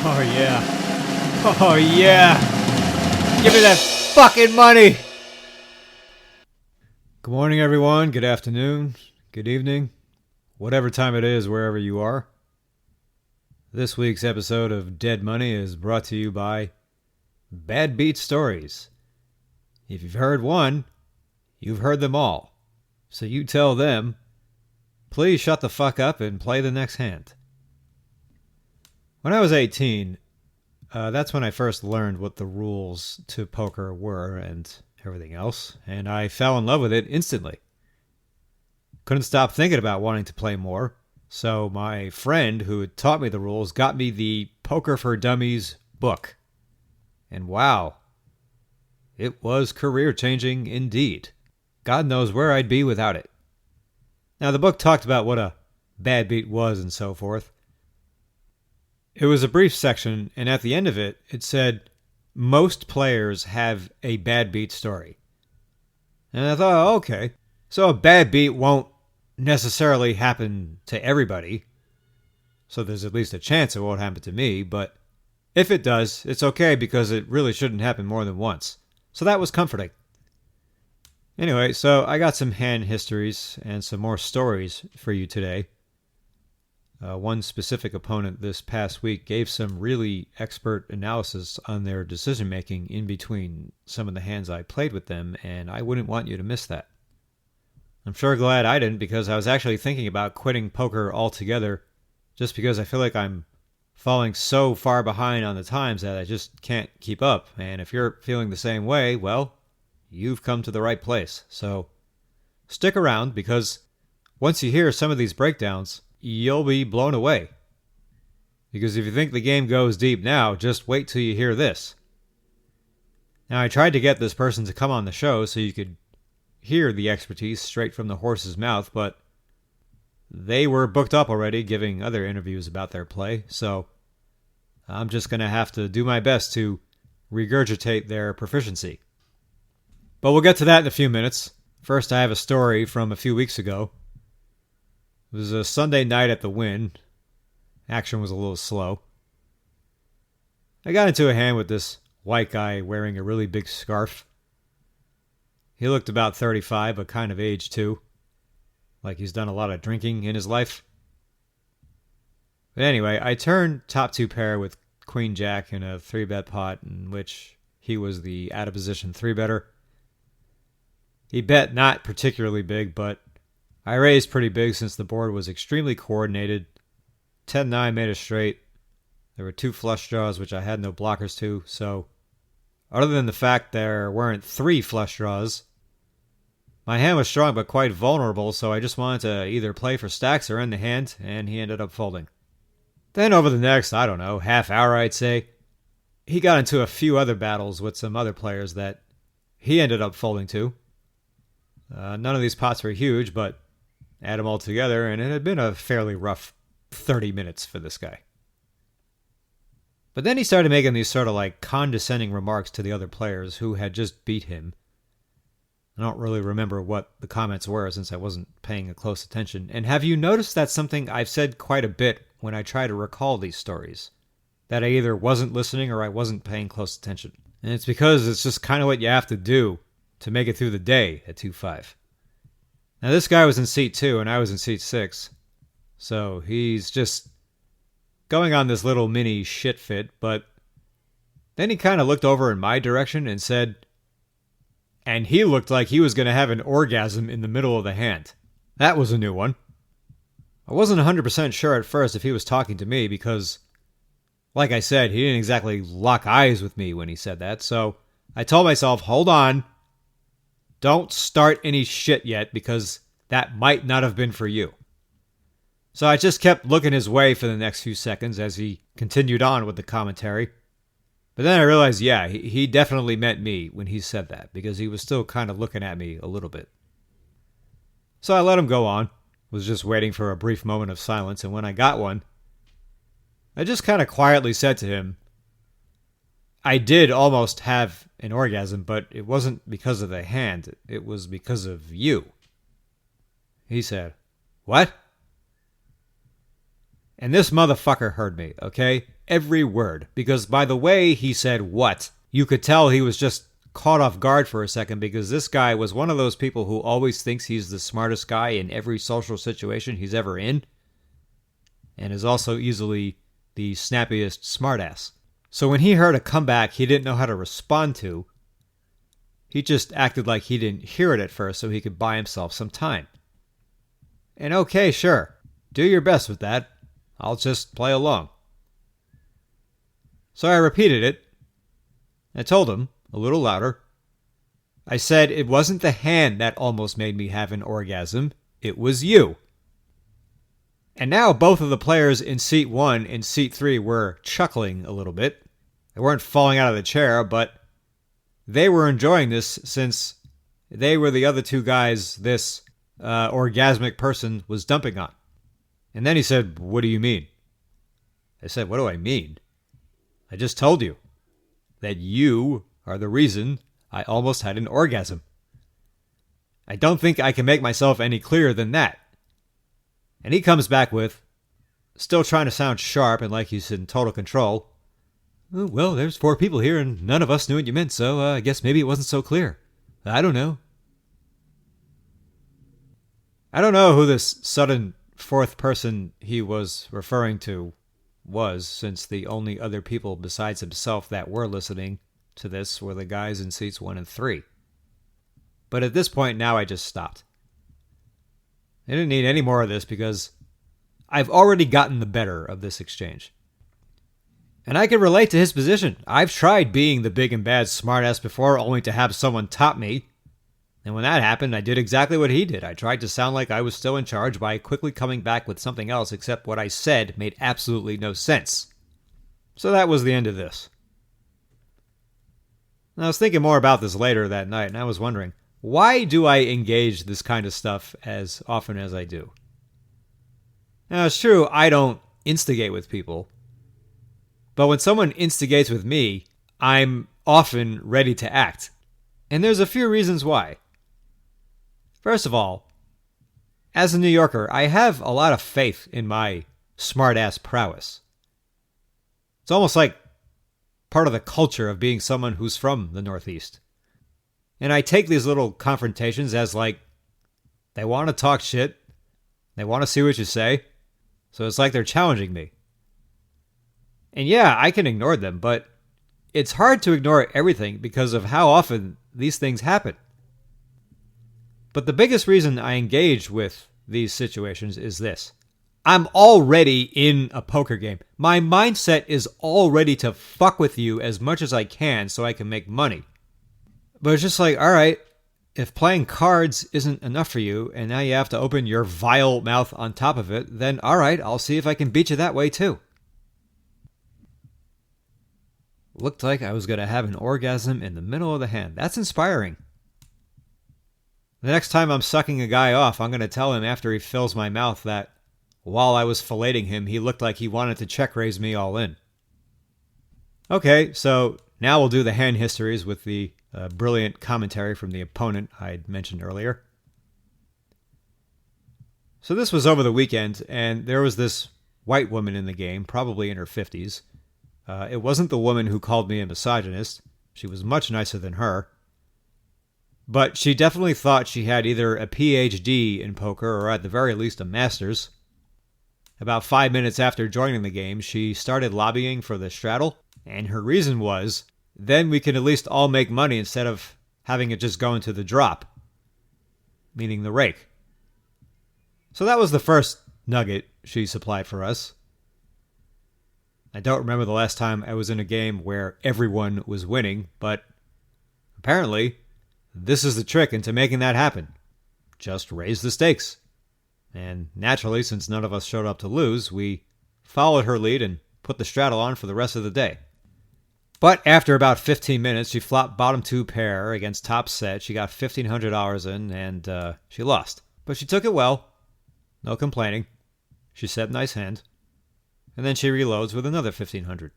Oh yeah. Oh yeah. Give me that fucking money. Good morning, everyone. Good afternoon. Good evening. Whatever time it is, wherever you are. This week's episode of Dead Money is brought to you by Bad Beat Stories. If you've heard one, you've heard them all. So you tell them, please shut the fuck up and play the next hand. When I was 18, that's when I first learned what the rules to poker were and everything else, and I fell in love with it instantly. Couldn't stop thinking about wanting to play more, so my friend who had taught me the rules got me the Poker for Dummies book. And wow, it was career-changing indeed. God knows where I'd be without it. Now, the book talked about what a bad beat was and so forth. It was a brief section, and at the end of it, it said, most players have a bad beat story. And I thought, oh, okay, so a bad beat won't necessarily happen to everybody. So there's at least a chance it won't happen to me, but if it does, it's okay because it really shouldn't happen more than once. So that was comforting. Anyway, so I got some hand histories and some more stories for you today. One specific opponent this past week gave some really expert analysis on their decision-making in between some of the hands I played with them, and I wouldn't want you to miss that. I'm sure glad I didn't, because I was actually thinking about quitting poker altogether just because I feel like I'm falling so far behind on the times that I just can't keep up. And if you're feeling the same way, well, you've come to the right place. So stick around, because once you hear some of these breakdowns, you'll be blown away. Because if you think the game goes deep now, just wait till you hear this. Now, I tried to get this person to come on the show so you could hear the expertise straight from the horse's mouth, but they were booked up already giving other interviews about their play, so I'm just going to have to do my best to regurgitate their proficiency. But we'll get to that in a few minutes. First, I have a story from a few weeks ago. It was a Sunday night at the Wynn. Action was a little slow. I got into a hand with this white guy wearing a really big scarf. He looked about 35, but kind of aged too. Like he's done a lot of drinking in his life. But anyway, I turned top two pair with Queen Jack in a 3-bet pot in which he was the out-of-position 3-better. He bet not particularly big, but I raised pretty big since the board was extremely coordinated. 10-9 made a straight. There were 2 flush draws, which I had no blockers to, so other than the fact there weren't 3 flush draws, my hand was strong but quite vulnerable, so I just wanted to either play for stacks or end the hand, and he ended up folding. Then over the next, I don't know, half hour I'd say, he got into a few other battles with some other players that he ended up folding to. None of these pots were huge, but add them all together, and it had been a fairly rough 30 minutes for this guy. But then he started making these sort of like condescending remarks to the other players who had just beat him. I don't really remember what the comments were since I wasn't paying a close attention. And have you noticed that's something I've said quite a bit when I try to recall these stories? That I either wasn't listening or I wasn't paying close attention. And it's because it's just kind of what you have to do to make it through the day at 2-5. Now, this guy was in seat 2, and I was in seat 6. So he's just going on this little mini shit fit, but then he kind of looked over in my direction and said, and he looked like he was going to have an orgasm in the middle of the hand. That was a new one. I wasn't 100% sure at first if he was talking to me because, like I said, he didn't exactly lock eyes with me when he said that, so I told myself, hold on. Don't start any shit yet, because that might not have been for you. So I just kept looking his way for the next few seconds as he continued on with the commentary. But then I realized, yeah, he definitely meant me when he said that, because he was still kind of looking at me a little bit. So I let him go on, was just waiting for a brief moment of silence, and when I got one, I just kind of quietly said to him, I did almost have an orgasm, but it wasn't because of the hand. It was because of you. He said, what? And this motherfucker heard me, okay? Every word. Because by the way he said what, you could tell he was just caught off guard for a second, because this guy was one of those people who always thinks he's the smartest guy in every social situation he's ever in, and is also easily the snappiest smartass. So when he heard a comeback he didn't know how to respond to, he just acted like he didn't hear it at first so he could buy himself some time. And okay, sure, do your best with that. I'll just play along. So I repeated it. I told him, a little louder. I said it wasn't the hand that almost made me have an orgasm. It was you. And now both of the players in seat 1 and seat 3 were chuckling a little bit. They weren't falling out of the chair, but they were enjoying this since they were the other two guys this orgasmic person was dumping on. And then he said, "What do you mean?" I said, "What do I mean? I just told you that you are the reason I almost had an orgasm. I don't think I can make myself any clearer than that." And he comes back with, still trying to sound sharp and like he's in total control, "Oh, well, there's 4 people here and none of us knew what you meant, so I guess maybe it wasn't so clear. I don't know." I don't know who this sudden 4th person he was referring to was, since the only other people besides himself that were listening to this were the guys in seats 1 and 3. But at this point now I just stopped. I didn't need any more of this because I've already gotten the better of this exchange. And I can relate to his position. I've tried being the big and bad smartass before, only to have someone top me. And when that happened, I did exactly what he did. I tried to sound like I was still in charge by quickly coming back with something else, except what I said made absolutely no sense. So that was the end of this. And I was thinking more about this later that night, and I was wondering, why do I engage this kind of stuff as often as I do? Now, it's true, I don't instigate with people. But when someone instigates with me, I'm often ready to act. And there's a few reasons why. First of all, as a New Yorker, I have a lot of faith in my smart-ass prowess. It's almost like part of the culture of being someone who's from the Northeast. And I take these little confrontations as like, they want to talk shit, they want to see what you say, so it's like they're challenging me. And yeah, I can ignore them, but it's hard to ignore everything because of how often these things happen. But the biggest reason I engage with these situations is this. I'm already in a poker game. My mindset is already to fuck with you as much as I can so I can make money. But it's just like, all right, if playing cards isn't enough for you and now you have to open your vile mouth on top of it, then all right, I'll see if I can beat you that way too. Looked like I was going to have an orgasm in the middle of the hand. That's inspiring. The next time I'm sucking a guy off, I'm going to tell him after he fills my mouth that while I was filleting him, he looked like he wanted to check raise me all in. Okay, so now we'll do the hand histories with the brilliant commentary from the opponent I'd mentioned earlier. So this was over the weekend, and there was this white woman in the game, probably in her 50s. It wasn't the woman who called me a misogynist. She was much nicer than her. But she definitely thought she had either a PhD in poker or at the very least a master's. About 5 minutes after joining the game, she started lobbying for the straddle, and her reason was, then we can at least all make money instead of having it just go into the drop, meaning the rake. So that was the first nugget she supplied for us. I don't remember the last time I was in a game where everyone was winning, but apparently this is the trick into making that happen. Just raise the stakes. And naturally, since none of us showed up to lose, we followed her lead and put the straddle on for the rest of the day. But after about 15 minutes, she flopped bottom 2 pair against top set. She got $1,500 in, and she lost. But she took it well. No complaining. She said nice hand. And then she reloads with another $1,500.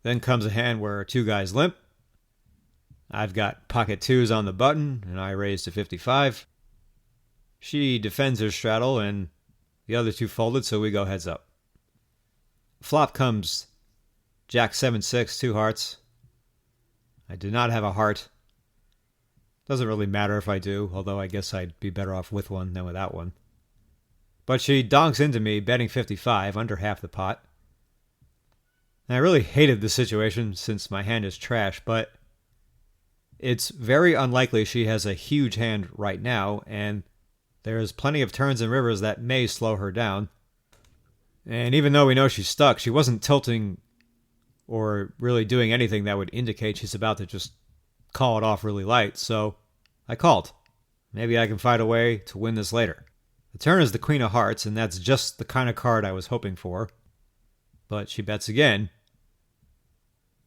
Then comes a hand where 2 guys limp. I've got pocket 2s on the button, and I raise to 55. She defends her straddle, and The other two folded, so we go heads up. Flop comes Jack 7-6, two hearts. I did not have a heart. Doesn't really matter if I do, although I guess I'd be better off with one than without one. But she donks into me, betting 55, under half the pot. And I really hated the situation since my hand is trash, but it's very unlikely she has a huge hand right now, and there's plenty of turns and rivers that may slow her down. And even though we know she's stuck, she wasn't tilting or really doing anything that would indicate she's about to just call it off really light, so I called. Maybe I can find a way to win this later. The turn is the Queen of Hearts, and that's just the kind of card I was hoping for. But she bets again.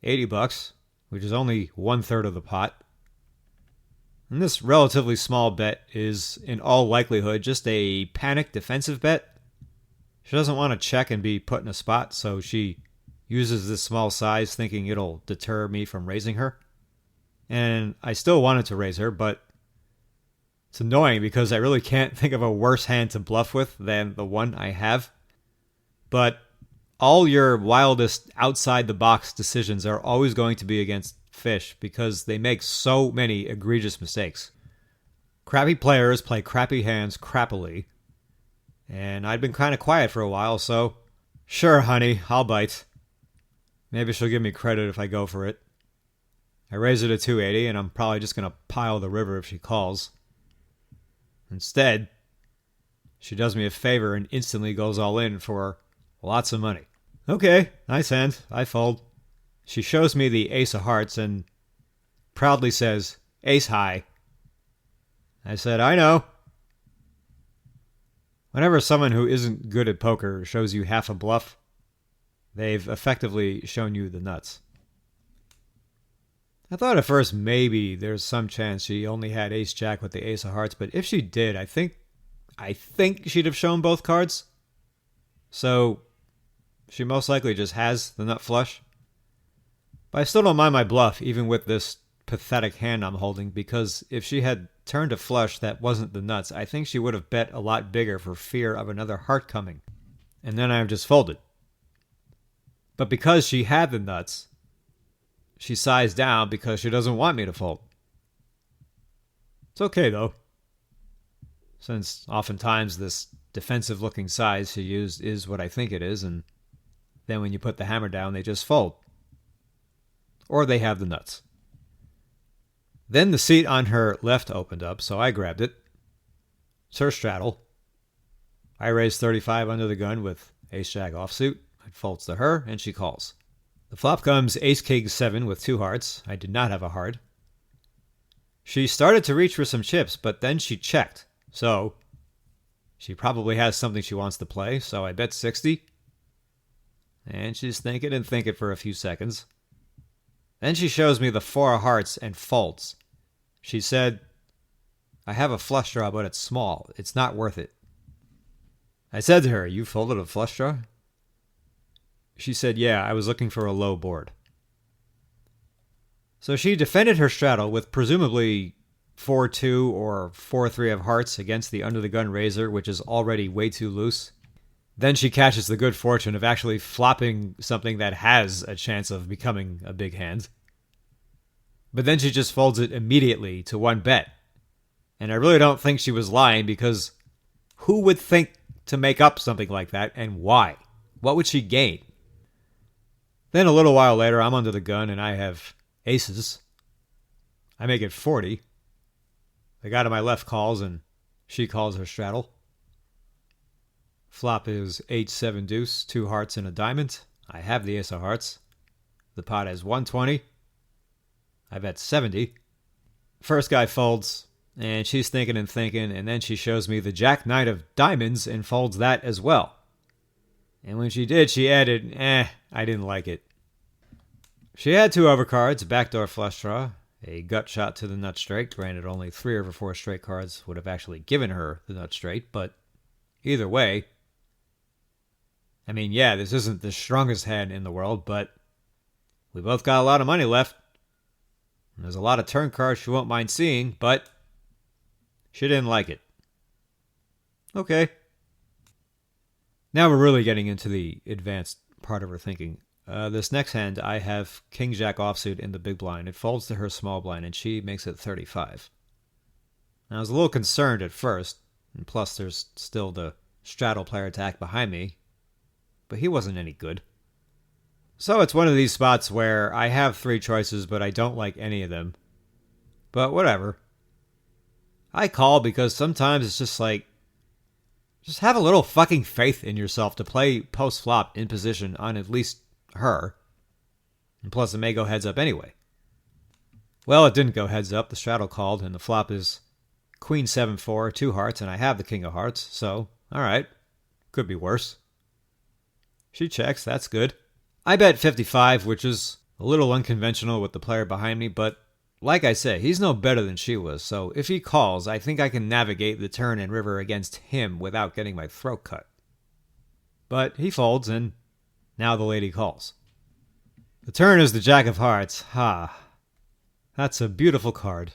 $80, which is only 1/3 of the pot. And this relatively small bet is, in all likelihood, just a panic defensive bet. She doesn't want to check and be put in a spot, so she uses this small size thinking it'll deter me from raising her. And I still wanted to raise her, but it's annoying because I really can't think of a worse hand to bluff with than the one I have. But all your wildest outside-the-box decisions are always going to be against fish because they make so many egregious mistakes. Crappy players play crappy hands crappily. And I'd been kind of quiet for a while, so sure, honey, I'll bite. Maybe she'll give me credit if I go for it. I raise her to 280, and I'm probably just going to pile the river if she calls. Instead, she does me a favor and instantly goes all in for lots of money. Okay, nice hand. I fold. She shows me the ace of hearts and proudly says, ace high. I said, I know. Whenever someone who isn't good at poker shows you half a bluff, they've effectively shown you the nuts. I thought at first maybe there's some chance she only had ace-jack with the ace of hearts, but if she did, I think she'd have shown both cards. So she most likely just has the nut flush. But I still don't mind my bluff, even with this pathetic hand I'm holding, because if she had turned a flush that wasn't the nuts, I think she would have bet a lot bigger for fear of another heart coming. And then I have just folded. But because she had the nuts, she sized down because she doesn't want me to fold. It's okay, though, since oftentimes this defensive-looking size she used is what I think it is, and then when you put the hammer down, they just fold. Or they have the nuts. Then the seat on her left opened up, so I grabbed it. It's her straddle. I raised 35 under the gun with ace-jack offsuit. It folds to her, and she calls. The flop comes ace-king 7 with two hearts. I did not have a heart. She started to reach for some chips, but then she checked. So she probably has something she wants to play, so I bet 60. And she's thinking and thinking for a few seconds. Then she shows me the 4 of hearts and folds. She said, I have a flush draw, but it's small. It's not worth it. I said to her, you folded a flush draw? She said, yeah, I was looking for a low board. So she defended her straddle with presumably 4-2 or 4-3 of hearts against the under-the-gun raiser, which is already way too loose. Then she catches the good fortune of actually flopping something that has a chance of becoming a big hand. But then she just folds it immediately to one bet. And I really don't think she was lying, because who would think to make up something like that, and why? What would she gain? Then a little while later, I'm under the gun and I have aces. I make it 40. The guy to my left calls and she calls her straddle. Flop is 8-7 deuce, 2 hearts and a diamond. I have the ace of hearts. The pot has 120. I bet 70. First guy folds, and she's thinking and thinking, and then she shows me the jack knight of diamonds and folds that as well. And when she did, she added, I didn't like it. She had 2 overcards, a backdoor flush draw, a gut shot to the nut straight. Granted, only 3 over 4 straight cards would have actually given her the nut straight, but either way, I mean, yeah, this isn't the strongest hand in the world, but we both got a lot of money left. And there's a lot of turn cards she won't mind seeing, but she didn't like it. Okay. Now we're really getting into the advanced part of her thinking. This next hand, I have King Jack offsuit in the big blind. It folds to her small blind, and she makes it 35. Now, I was a little concerned at first, and plus there's still the straddle player attack behind me, but he wasn't any good. So it's one of these spots where I have three choices, but I don't like any of them. But whatever. I call because sometimes it's just like, just have a little fucking faith in yourself to play post-flop in position on at least her. And plus it may go heads up anyway. Well, it didn't go heads up. The straddle called, and the flop is Queen 7-4, 2 hearts, and I have the King of Hearts, so alright. Could be worse. She checks, that's good. I bet 55, which is a little unconventional with the player behind me, but like I said, he's no better than she was, so if he calls, I think I can navigate the turn and river against him without getting my throat cut. But he folds, and now the lady calls. The turn is the Jack of Hearts. Ha. That's a beautiful card.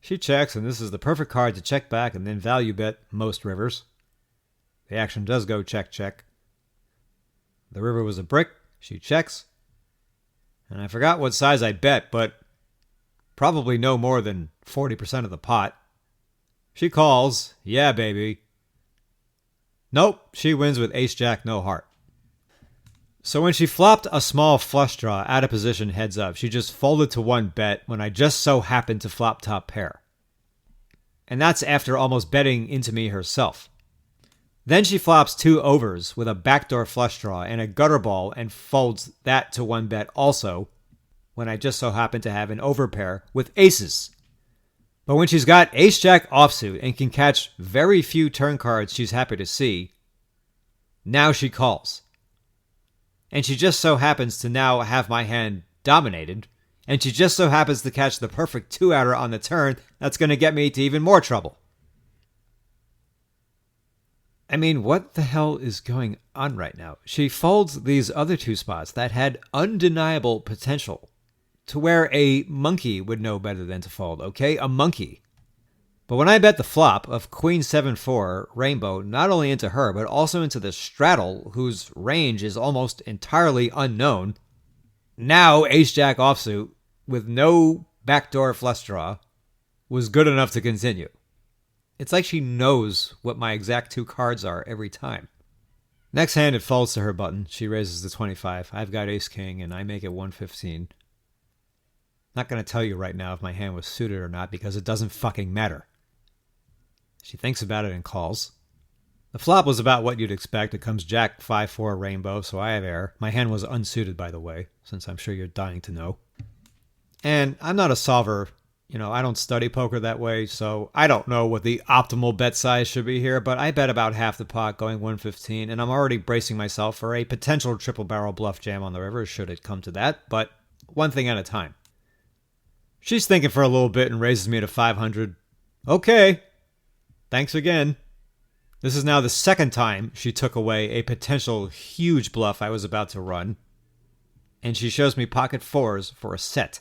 She checks, and this is the perfect card to check back and then value bet most rivers. The action does go check, check. The river was a brick. She checks. And I forgot what size I bet, but probably no more than 40% of the pot. She calls. Yeah, baby. Nope, she wins with ace-jack, no heart. So when she flopped a small flush draw out of position heads up, she just folded to one bet when I just so happened to flop top pair. And that's after almost betting into me herself. Then she flops 2 overs with a backdoor flush draw and a gutter ball and folds that to one bet also when I just so happen to have an overpair with aces. But when she's got ace-jack offsuit and can catch very few turn cards she's happy to see, now she calls. And she just so happens to now have my hand dominated, and she just so happens to catch the perfect 2-outer on the turn that's going to get me to even more trouble. I mean, what the hell is going on right now? She folds these other 2 spots that had undeniable potential to where a monkey would know better than to fold, okay? A monkey. But when I bet the flop of Queen 7-4 rainbow not only into her, but also into the straddle, whose range is almost entirely unknown, now ace-jack offsuit with no backdoor flush draw was good enough to continue. It's like she knows what my exact 2 cards are every time. Next hand, it folds to her button. She raises the 25. I've got ace-king, and I make it 115. Not going to tell you right now if my hand was suited or not, because it doesn't fucking matter. She thinks about it and calls. The flop was about what you'd expect. It comes Jack 5-4 rainbow, so I have air. My hand was unsuited, by the way, since I'm sure you're dying to know. And I'm not a solver. You know, I don't study poker that way, so I don't know what the optimal bet size should be here, but I bet about half the pot going 115, and I'm already bracing myself for a potential triple barrel bluff jam on the river should it come to that, but one thing at a time. She's thinking for a little bit and raises me to 500. Okay. Thanks again. This is now the second time she took away a potential huge bluff I was about to run, and she shows me pocket 4s for a set.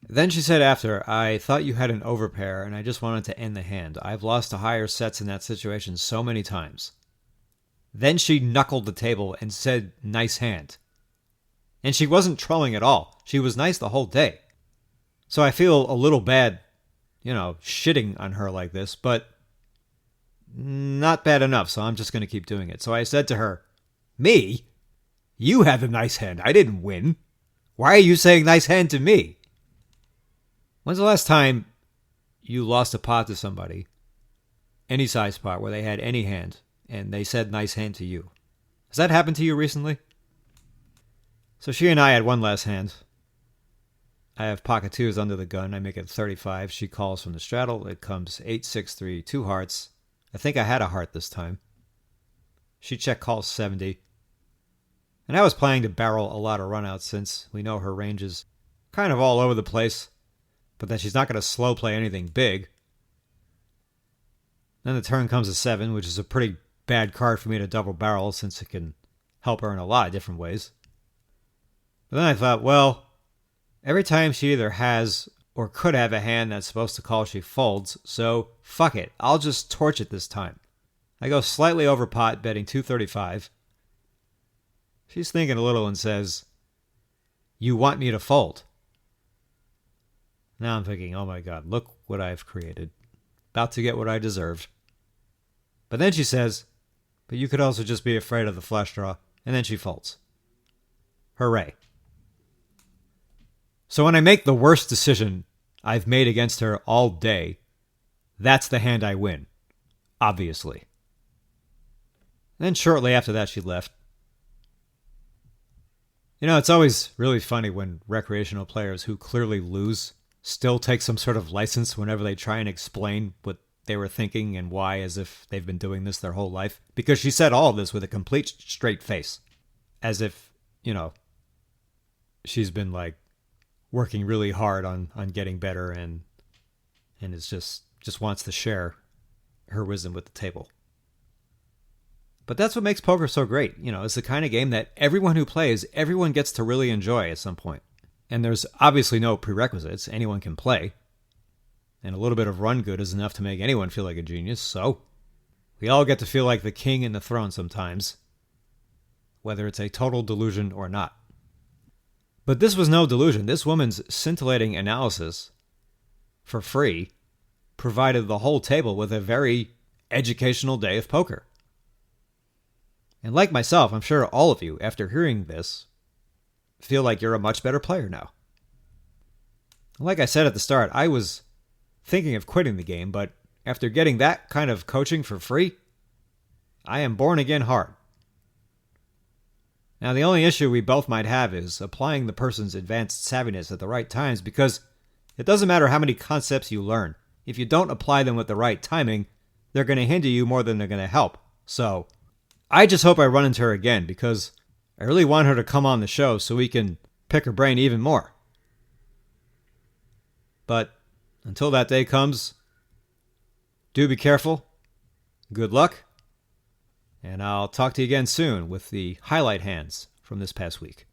Then she said after, I thought you had an overpair, and I just wanted to end the hand. I've lost to higher sets in that situation so many times. Then she knuckled the table and said, nice hand. And she wasn't trolling at all. She was nice the whole day. So I feel a little bad, shitting on her like this, but not bad enough, so I'm just going to keep doing it. So I said to her, me? You had the nice hand. I didn't win. Why are you saying nice hand to me? When's the last time you lost a pot to somebody, any size pot, where they had any hand, and they said nice hand to you? Has that happened to you recently? So she and I had one last hand. I have pocket 2s under the gun. I make it 35. She calls from the straddle. It comes 8-6-3, 2 hearts. I think I had a heart this time. She check calls 70. And I was planning to barrel a lot of runouts since we know her range is kind of all over the place, but that she's not going to slow play anything big. Then the turn comes a 7, which is a pretty bad card for me to double barrel since it can help her in a lot of different ways. But then I thought, well, every time she either has or could have a hand that's supposed to call, she folds, so fuck it, I'll just torch it this time. I go slightly over pot, betting 235. She's thinking a little and says, "You want me to fold?" Now I'm thinking, oh my God, look what I've created. About to get what I deserved. But then she says, "But you could also just be afraid of the flush draw," and then she folds. Hooray. So when I make the worst decision I've made against her all day, that's the hand I win, obviously. Then shortly after that, she left. It's always really funny when recreational players who clearly lose still take some sort of license whenever they try and explain what they were thinking and why, as if they've been doing this their whole life. Because she said all of this with a complete straight face. As if, she's been working really hard on getting better and is just wants to share her wisdom with the table. But that's what makes poker so great. It's the kind of game that everyone who plays, everyone gets to really enjoy at some point. And there's obviously no prerequisites. Anyone can play. And a little bit of run good is enough to make anyone feel like a genius. So we all get to feel like the king in the throne sometimes, whether it's a total delusion or not. But this was no delusion. This woman's scintillating analysis for free provided the whole table with a very educational day of poker. And like myself, I'm sure all of you, after hearing this, feel like you're a much better player now. Like I said at the start, I was thinking of quitting the game, but after getting that kind of coaching for free, I am born again hard. Now, the only issue we both might have is applying the person's advanced savviness at the right times, because it doesn't matter how many concepts you learn. If you don't apply them with the right timing, they're going to hinder you more than they're going to help. So I just hope I run into her again, because I really want her to come on the show so we can pick her brain even more. But until that day comes, do be careful. Good luck. And I'll talk to you again soon with the highlight hands from this past week.